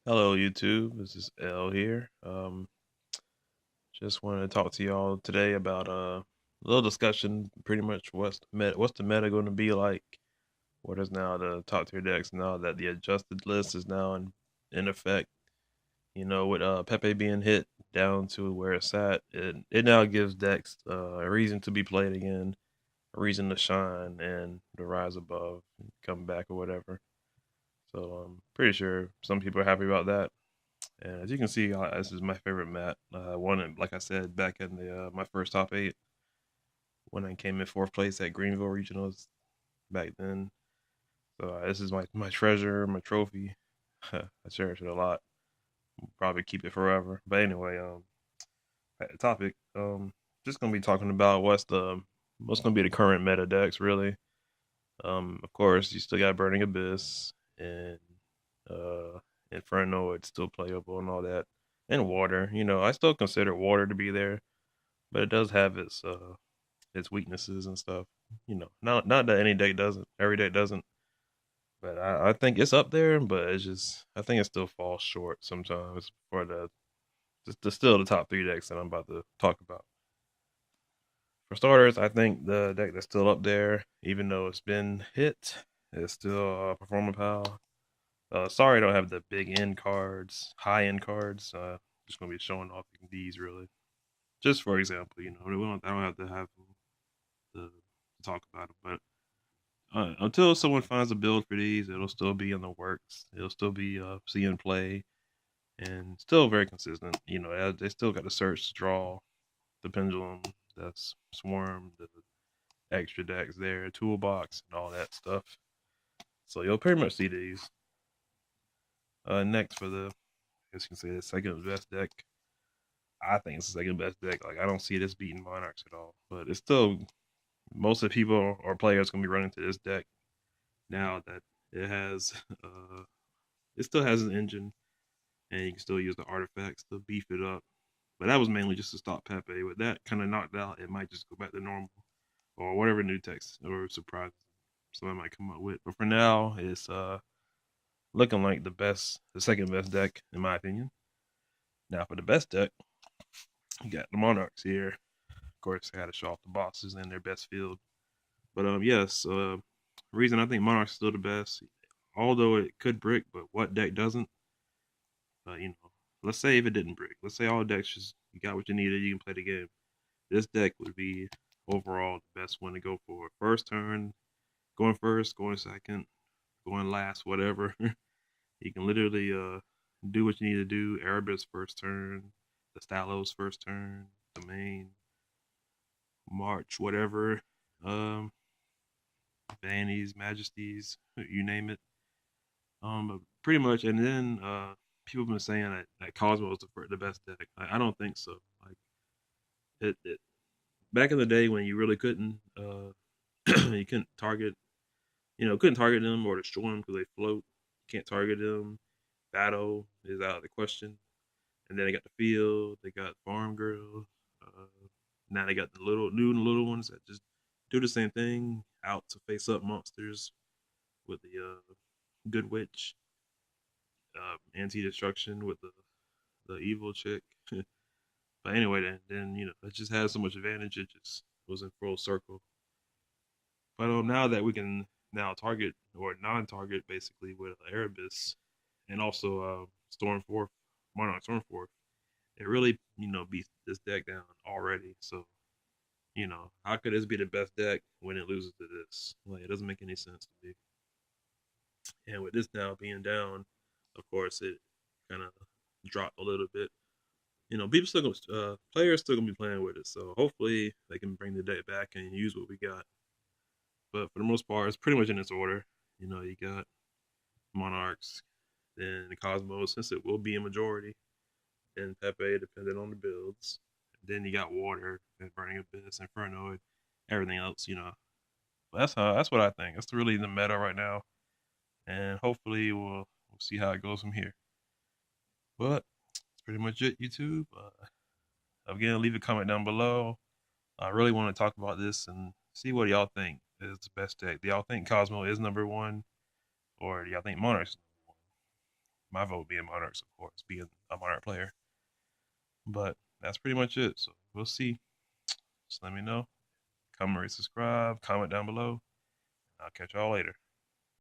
Hello, YouTube. This is L here. Just wanted to talk to y'all today about a little discussion. Pretty much what's the meta going to be like? What is now the top tier decks now that the adjusted list is now in effect? With Pepe being hit down to where it's at, it now gives decks a reason to be played again, a reason to shine and to rise above, and come back or whatever. So I'm pretty sure some people are happy about that. And as you can see, this is my favorite mat. Won it, like I said, back in the my first top eight when I came in fourth place at Greenville Regionals back then. So this is my treasure, my trophy. I cherish it a lot. Probably keep it forever. But anyway, back to the topic. Just gonna be talking about what's gonna be the current meta decks really. Of course, you still got Burning Abyss and uh, Inferno. It's still playable and all that. And Water. I still consider Water to be there, but it does have its weaknesses and stuff. Not that any deck doesn't, every deck doesn't, but I think it's up there. But it's just I think it still falls short sometimes for the still the top three decks that I'm about to talk about. For starters, I think the deck that's still up there, even though it's been hit, is still Performance Pal. Sorry, I don't have the big end cards, high end cards. Just gonna be showing off these really. Just for example, I don't have to have them to talk about them, but until someone finds a build for these, it'll still be in the works. It'll still be seeing play and still very consistent. They still got the search, draw, the pendulum, that's swarm, the extra decks there, toolbox, and all that stuff. So you'll pretty much see these. Next for I guess you can say the second best deck. I think it's the second best deck. Like I don't see this beating Monarchs at all, but it's still most of the people or players gonna be running to this deck now that it has it still has an engine and you can still use the artifacts to beef it up. But that was mainly just to stop Pepe. With that kind of knocked out, it might just go back to normal or whatever new text or surprises someone might come up with. But for now, it's looking like the second best deck in my opinion. Now for the best deck, you got the Monarchs here. Of course, I got to show off the bosses and their best field. But yes, reason I think Monarch's still the best, although it could brick, but what deck doesn't? Let's say if it didn't break, let's say all decks just you got what you needed, you can play the game. This deck would be overall the best one to go for. First turn, going first, going second, going last, whatever. You can literally do what you need to do. Erebus first turn, the Stalos first turn, the main, March, whatever. Um, Vanities, Majesties, you name it. But pretty much, and then people have been saying that Cosmo is the best deck. I don't think so. Like it back in the day when you really couldn't you couldn't target couldn't target them or destroy them because they float. Can't target them. Battle is out of the question. And then they got the field. They got farm girl. Now they got the little ones that just do the same thing out to face up monsters with the good witch, anti destruction with the evil chick. But anyway, then it just has so much advantage. It just was in full circle. But now that we can now target or non-target basically with Erebus and also Stormforth, Monarch Stormforth, it really beats this deck down already. So how could this be the best deck when it loses to this? Like it doesn't make any sense to me. And with this now being down, of course it kind of dropped a little bit. People still gonna players still gonna be playing with it. So hopefully they can bring the deck back and use what we got. But for the most part, it's pretty much in this order. You got Monarchs, then the Cosmos, since it will be a majority, then Pepe, depending on the builds. Then you got Water, and Burning Abyss, Inferno, and everything else. But that's what I think. That's really the meta right now, and hopefully we'll see how it goes from here. But that's pretty much it, YouTube. Again, leave a comment down below. I really want to talk about this and see what y'all think is the best deck. Do y'all think Cosmo is number one? Or do y'all think Monarch's number one? My vote being Monarchs, of course, being a Monarch player. But that's pretty much it. So we'll see. Just let me know. Come rate, subscribe, comment down below. I'll catch y'all later.